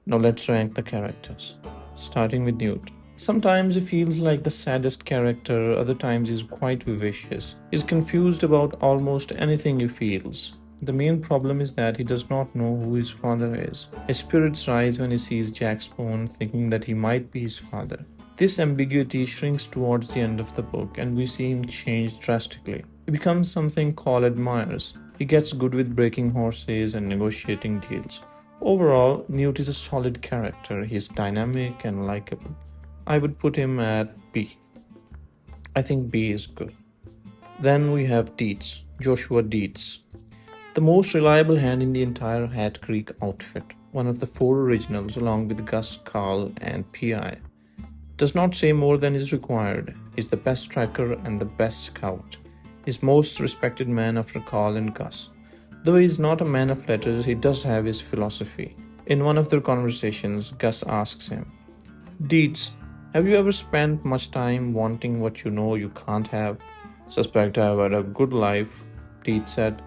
Now let's rank the characters. Starting with Newt. Sometimes he feels like the saddest character, other times he's quite vivacious. He's confused about almost anything he feels. The main problem is that he does not know who his father is. His spirits rise when he sees Jack Spoon, thinking that he might be his father. This ambiguity shrinks towards the end of the book, and we see him change drastically. He becomes something Cole admires. He gets good with breaking horses and negotiating deals. Overall, Newt is a solid character. He's dynamic and likable. I would put him at B. I think B is good. Then we have Deets, Joshua Deets, the most reliable hand in the entire Hat Creek outfit, one of the four originals along with Gus, Carl, and PI. Does not say more than is required. Is the best tracker and the best scout. Is most respected man after Carl and Gus. Though he is not a man of letters, he does have his philosophy. In one of their conversations, Gus asks him, Deets, have you ever spent much time wanting what you know you can't have? Suspect I've had a good life, Deets said.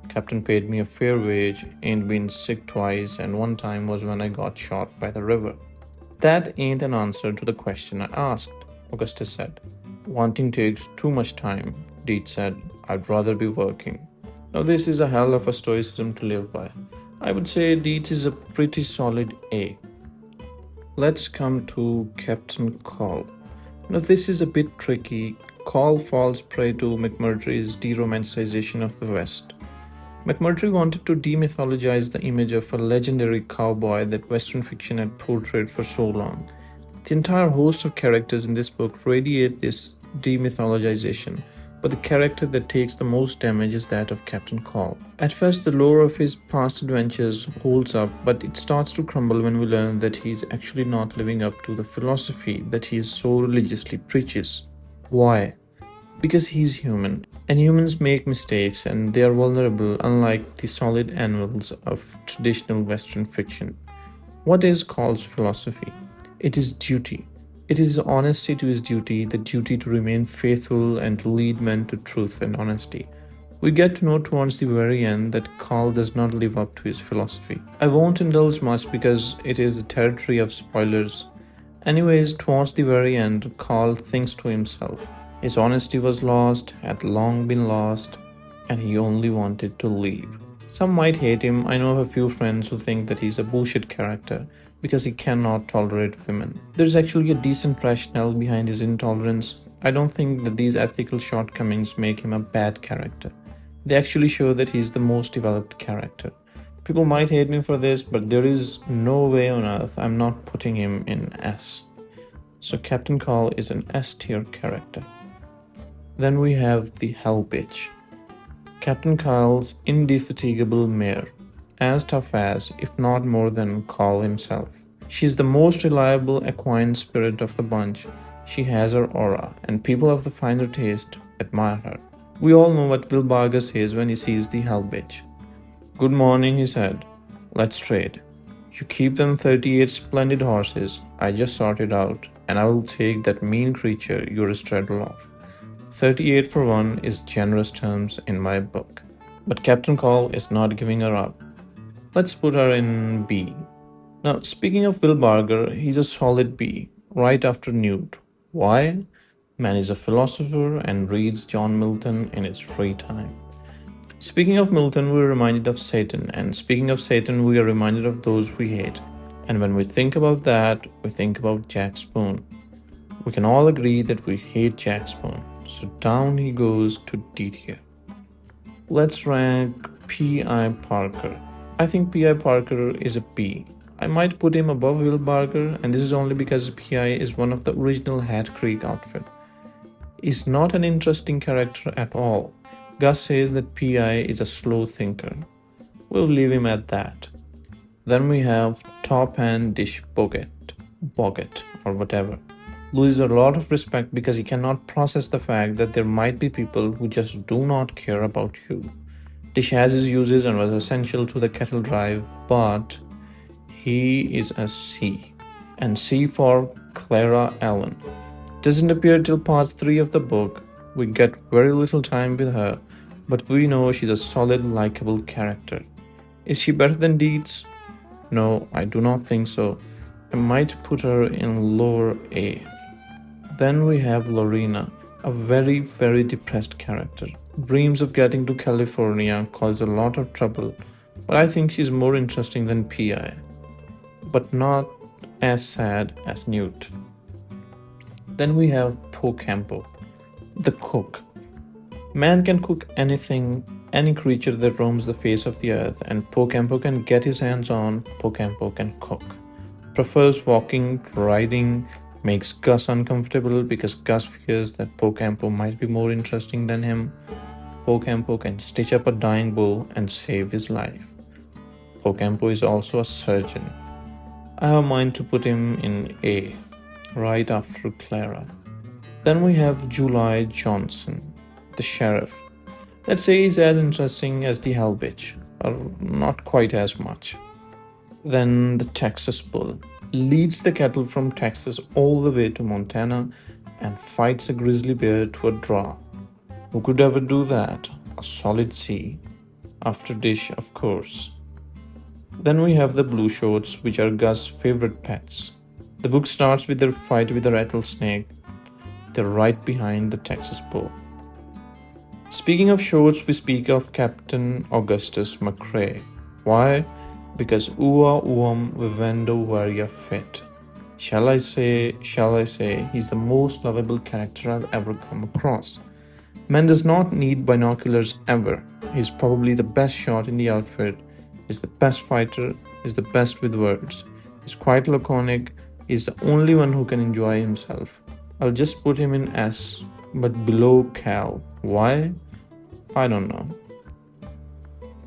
Captain paid me a fair wage, ain't been sick twice, and one time was when I got shot by the river. That ain't an answer to the question I asked, Augustus said. Wanting takes too much time, Deets said. I'd rather be working. Now this is a hell of a stoicism to live by. I would say Deets is a pretty solid A. Let's come to Captain Call. Now this is a bit tricky. Call falls prey to McMurtry's de-romanticization of the West. McMurtry wanted to demythologize the image of a legendary cowboy that Western fiction had portrayed for so long. The entire host of characters in this book radiate this demythologization, but the character that takes the most damage is that of Captain Call. At first, the lore of his past adventures holds up, but it starts to crumble when we learn that he is actually not living up to the philosophy that he so religiously preaches. Why? Because he's human, and humans make mistakes and they are vulnerable, unlike the solid anvils of traditional Western fiction. What is Call's philosophy? It is duty. It is honesty to his duty, the duty to remain faithful and to lead men to truth and honesty. We get to know towards the very end that Call does not live up to his philosophy. I won't indulge much because it is the territory of spoilers. Anyways, towards the very end, Call thinks to himself. His honesty was lost, had long been lost, and he only wanted to leave. Some might hate him. I know of a few friends who think that he's a bullshit character because he cannot tolerate women. There's actually a decent rationale behind his intolerance. I don't think that these ethical shortcomings make him a bad character. They actually show that he's the most developed character. People might hate me for this, but there is no way on earth I'm not putting him in S. So Captain Call is an S tier character. Then we have the Hell Bitch. Captain Kyle's indefatigable mare, as tough as, if not more than, Call himself. She's the most reliable equine spirit of the bunch. She has her aura, and people of the finer taste admire her. We all know what Will Barger says when he sees the Hell Bitch. Good morning, he said. Let's trade. You keep them 38 splendid horses I just sorted out, and I will take that mean creature you're a straddle of. 38 for one is generous terms in my book. But Captain Call is not giving her up. Let's put her in B. Now, speaking of Will Barger, he's a solid B, right after Newt. Why? Man is a philosopher and reads John Milton in his free time. Speaking of Milton, we're reminded of Satan, and speaking of Satan, we are reminded of those we hate. And when we think about that, we think about Jack Spoon. We can all agree that we hate Jack Spoon. So down he goes to D tier. Let's rank P.I. Parker. I think P.I. Parker is a B. I might put him above Will Barger, and this is only because P.I. is one of the original Hat Creek outfit. He's not an interesting character at all. Gus says that P.I. is a slow thinker. We'll leave him at that. Then we have Top Hand Dish Boggett, or whatever. Loses a lot of respect because he cannot process the fact that there might be people who just do not care about you. Dish has his uses and was essential to the cattle drive, but he is a C. And C for Clara Allen. Doesn't appear till part 3 of the book. We get very little time with her, but we know she's a solid, likable character. Is she better than Deets? No, I do not think so. I might put her in lower A. Then we have Lorena, a very, very depressed character. Dreams of getting to California cause a lot of trouble, but I think she's more interesting than P.I., but not as sad as Newt. Then we have Pocampo, the cook. Man can cook anything, any creature that roams the face of the earth, and Pocampo can get his hands on, Pocampo can cook. Prefers walking, riding, makes Gus uncomfortable because Gus fears that Pocampo might be more interesting than him. Pocampo can stitch up a dying bull and save his life. Pocampo is also a surgeon. I have mind to put him in A, right after Clara. Then we have July Johnson, the sheriff. Let's say he's as interesting as the hell bitch, or not quite as much. Then the Texas bull leads the cattle from Texas all the way to Montana and fights a grizzly bear to a draw. Who could ever do that? A solid C. After Dish, of course. Then we have the blue shorts, which are Gus' favorite pets. The book starts with their fight with a rattlesnake. They're right behind the Texas bull. Speaking of shorts, we speak of Captain Augustus McCrae. Why? Because ua uam vivendo varia fit. Shall I say, he's the most lovable character I've ever come across. Man does not need binoculars ever. He's probably the best shot in the outfit. He's the best fighter. He's the best with words. He's quite laconic. He's the only one who can enjoy himself. I'll just put him in S, but below Cal. Why? I don't know.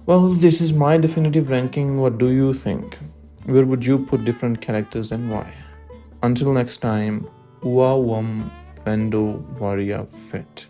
Well, this is my definitive ranking. What do you think? Where would you put different characters and why? Until next time, ua wam vendo varia fit.